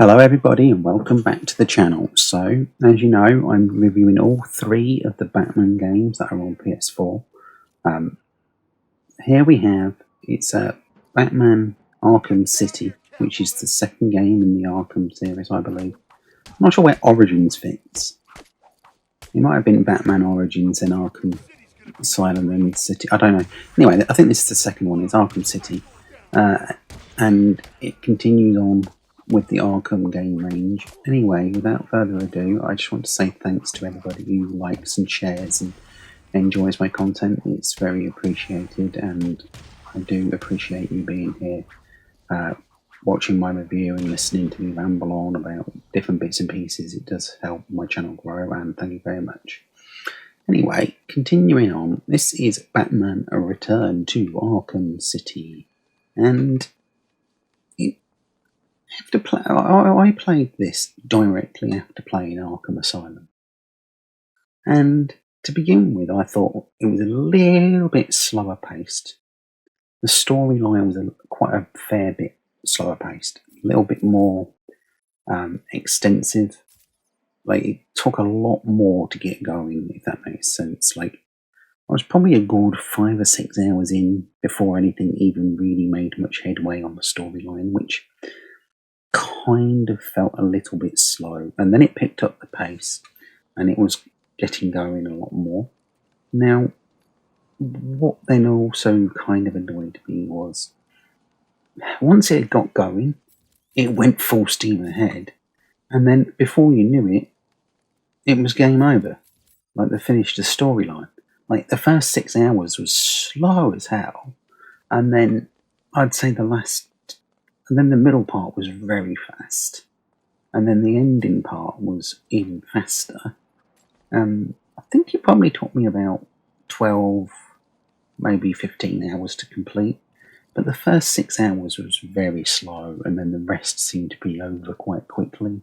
Hello everybody and welcome back to the channel. So, as you know, I'm reviewing all three of the Batman games that are on PS4. Here we have, it's Batman Arkham City, which is the second game in the Arkham series, I believe. I'm not sure where Origins fits. It might have been Batman Origins and Arkham Asylum and City, I don't know. Anyway, I think this is the second one, it's Arkham City. And it continues on with the Arkham game range. Anyway, without further ado, I just want to say thanks to everybody who likes and shares and enjoys my content. It's very appreciated, and I do appreciate you being here, watching my review and listening to me ramble on about different bits and pieces. It does help my channel grow, and thank you very much. Anyway, continuing on, this is Batman: A Return to Arkham City, and I played this directly after playing Arkham Asylum, and to begin with, I thought it was a little bit slower paced. The storyline was quite a fair bit slower paced, a little bit more extensive. Like, it took a lot more to get going, if that makes sense. Like, I was probably a good 5 or 6 hours in before anything even really made much headway on the storyline, which kind of felt a little bit slow, and then it picked up the pace and it was getting going a lot more. Now, what then also kind of annoyed me was once it got going, it went full steam ahead, and then before you knew it, it was game over. Like, they finished the storyline. Like, the first 6 hours was slow as hell, and then I'd say and then the middle part was very fast, and then the ending part was even faster. I think it probably took me about 12, maybe 15 hours to complete, but the first 6 hours was very slow, and then the rest seemed to be over quite quickly.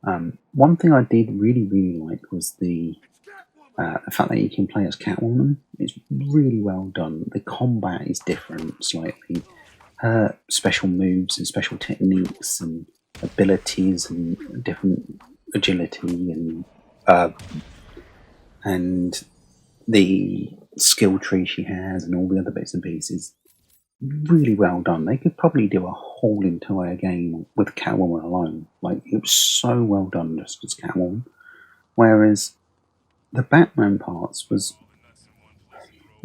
One thing I did really like was the fact that you can play as Catwoman. It's really well done. The combat is different slightly. Her special moves and special techniques and abilities and different agility and the skill tree she has and all the other bits and pieces, really well done. They could probably do a whole entire game with Catwoman alone. Like, it was so well done just as Catwoman. Whereas the Batman parts was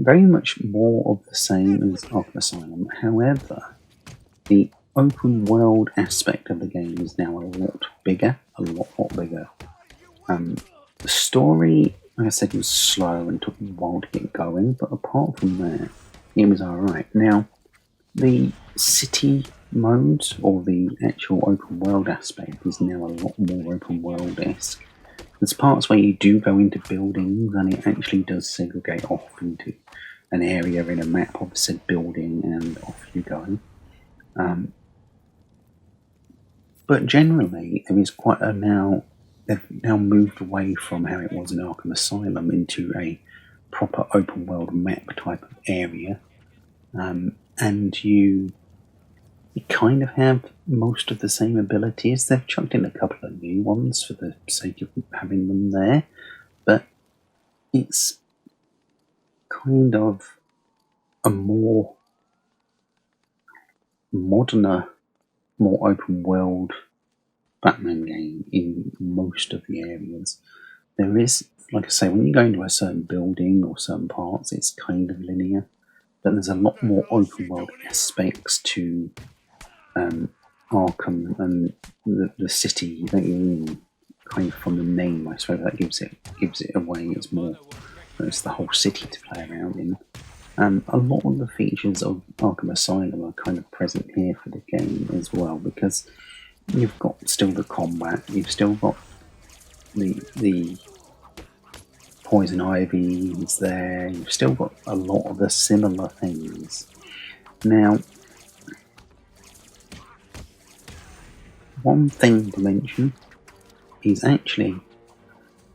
very much more of the same as Arkham Asylum. However, the open world aspect of the game is now a lot bigger, a lot bigger. The story, like I said, was slow and took a while to get going, but apart from that, it was alright. Now, the city modes, or the actual open world aspect, is now a lot more open world-esque. There's parts where you do go into buildings, and it actually does segregate off into an area in a map of said building, and off you go. But generally, there is quite they've now moved away from how it was in Arkham Asylum into a proper open world map type of area. And you kind of have most of the same abilities. They've chucked in a couple of new ones for the sake of having them there, but it's kind of a more moderner, more open world Batman game in most of the areas. There is, like I say, when you go into a certain building or certain parts, it's kind of linear, but there's a lot more open world aspects to Arkham and the city that you're in. Kind of from the name, I suppose that gives it away. It's the whole city to play around in. A lot of the features of Arkham Asylum are kind of present here for the game as well, because you've got still the combat, you've still got the poison ivy is there, you've still got a lot of the similar things. Now, one thing to mention is actually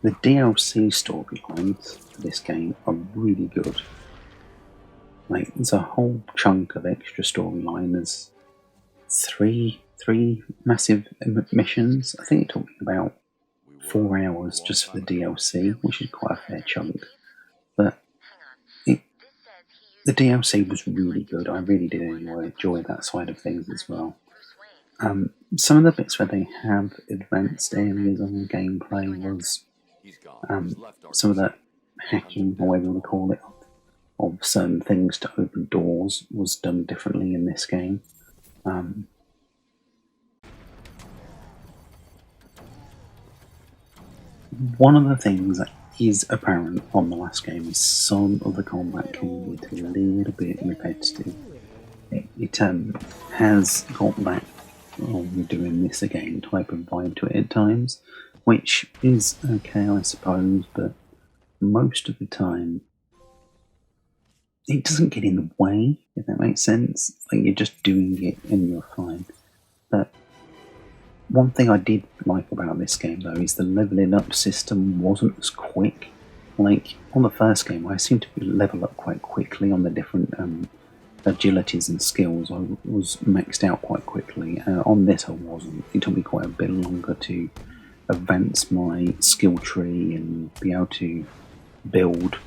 the DLC storylines for this game are really good. Like, there's a whole chunk of extra storyline. There's three 3 massive missions. I think it took me about 4 hours just for the DLC, which is quite a fair chunk. But it, the DLC was really good. I really did enjoy that side of things as well. Some of the bits where they have advanced areas on gameplay was some of that hacking, or whatever you want to call it, of certain things to open doors was done differently in this game. One of the things that is apparent from the last game is some of the combat can get a little bit repetitive. It has got that we're doing this again type of vibe to it at times, which is okay, I suppose, but most of the time it doesn't get in the way, if that makes sense. Like, you're just doing it and you're fine. But one thing I did like about this game, though, is the leveling up system wasn't as quick. Like, on the first game, I seemed to level up quite quickly on the different agilities and skills. I was maxed out quite quickly. On this, I wasn't. It took me quite a bit longer to advance my skill tree and be able to build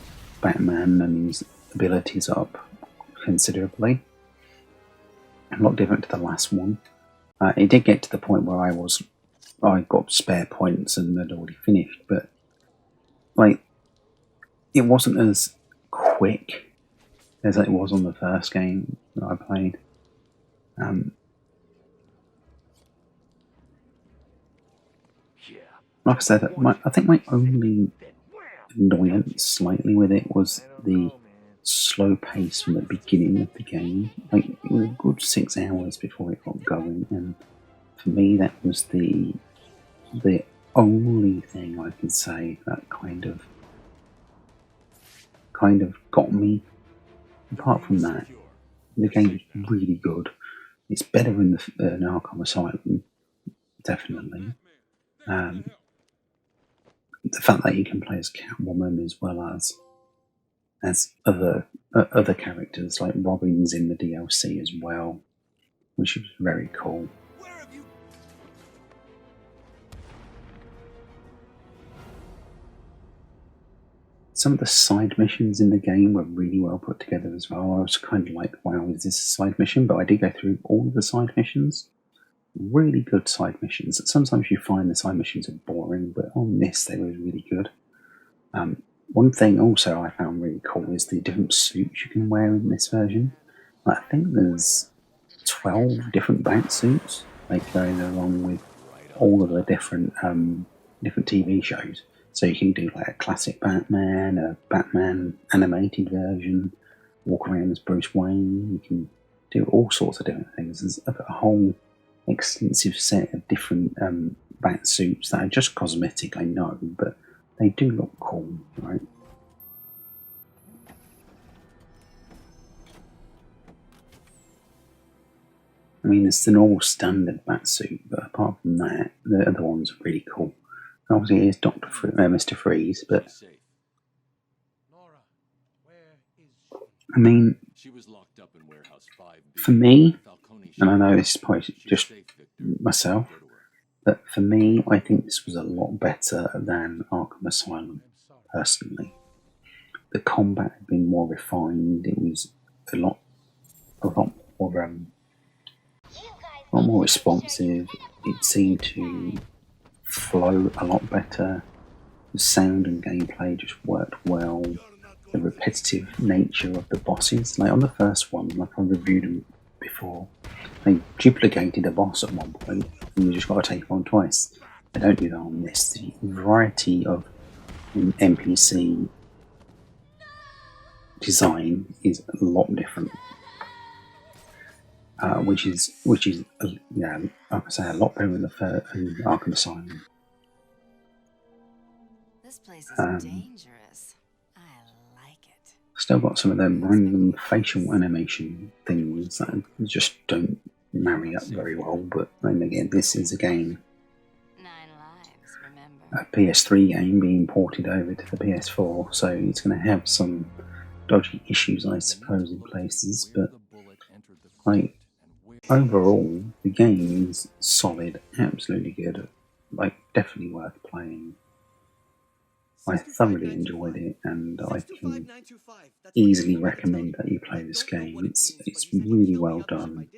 Batman and his abilities up considerably. A lot different to the last one. It did get to the point where I got spare points and had already finished, but like, it wasn't as quick as it was on the first game that I played. Like I said, I think my only annoyance slightly with it was the slow pace from the beginning of the game. Like, it was a good 6 hours before it got going, and for me that was the only thing I could say that kind of got me. Apart from that, the game is really good. It's better in Arkham Asylum, definitely. The fact that you can play as Catwoman as well as other characters, like Robin's in the DLC as well, which was very cool. Some of the side missions in the game were really well put together as well. I was kind of like, wow, is this a side mission? But I did go through all of the side missions. Really good side missions. Sometimes you find the side missions are boring, but on this they were really good. One thing also I found really cool is the different suits you can wear in this version. I think there's 12 different bat suits, like, going along with all of the different TV shows. So you can do like a classic Batman, a Batman animated version, walk around as Bruce Wayne. You can do all sorts of different things. There's a whole extensive set of different bat suits that are just cosmetic, I know, but they do look cool, right? I mean, it's the normal standard bat suit, but apart from that, the other ones are really cool. Obviously, it is Mr. Freeze, but I mean, for me, and I know this is probably just myself, but for me, I think this was a lot better than Arkham Asylum, personally. The combat had been more refined. It was a lot more responsive. It seemed to flow a lot better. The sound and gameplay just worked well. The repetitive nature of the bosses, like on the first one, like I reviewed them before, they duplicated a boss at one point and you just got to take on twice. They don't do that on this. The variety of NPC design is a lot different, which is yeah, like I say, a lot better in Arkham Asylum. This place is dangerous. I like it. Still got some of them random facial animation things that just don't marry up very well, but then again, this is a game, 9 lives, remember. a PS3 game being ported over to the PS4, so it's going to have some dodgy issues, I suppose, in places, but like, overall, the game is solid, absolutely good, like definitely worth playing. I thoroughly enjoyed it, and I can easily recommend that you play this game. It's really well done.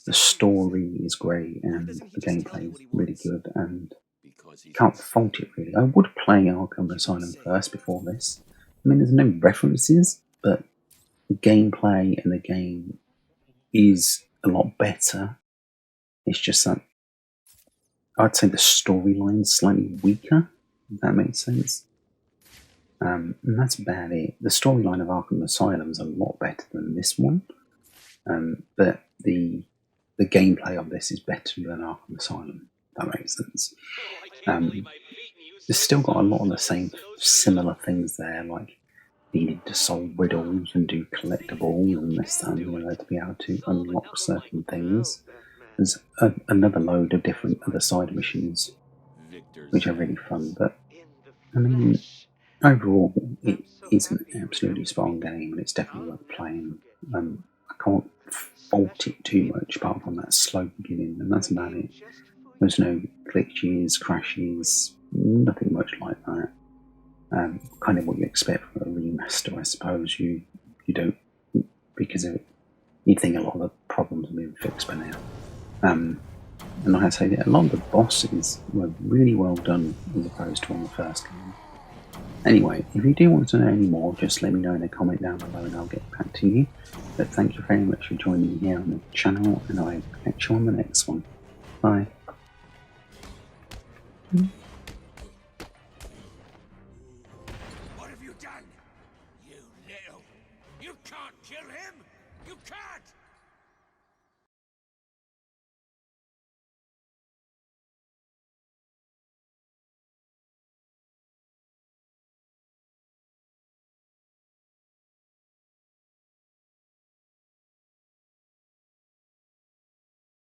The story is great, and the gameplay is really good, and can't fault it really. I would play Arkham Asylum first before this. I mean, there's no references, but the gameplay and the game is a lot better. It's just that I'd say the storyline's slightly weaker, if that makes sense. And that's about it. The storyline of Arkham Asylum is a lot better than this one, but the gameplay of this is better than Arkham Asylum. If that makes sense. It's still got a lot of the same similar things there, like needing to solve riddles and do collectibles and this that and the other to be able to unlock certain things. There's another load of different other side missions, which are really fun. But I mean, overall, it is an absolutely strong game, and it's definitely worth playing. I can't fault it too much, apart from that slow beginning, and that's about it. There's no glitches, crashes, nothing much like that. Kind of what you expect from a remaster, I suppose. You don't, because of it, you think a lot of the problems have been fixed by now. And like I say, a lot of the bosses were really well done as opposed to on the first game. Anyway, if you do want to know any more, just let me know in a comment down below and I'll get back to you. But thank you very much for joining me here on the channel, and I'll catch you on the next one. Bye. What have you done? You little... You can't kill him! You can't!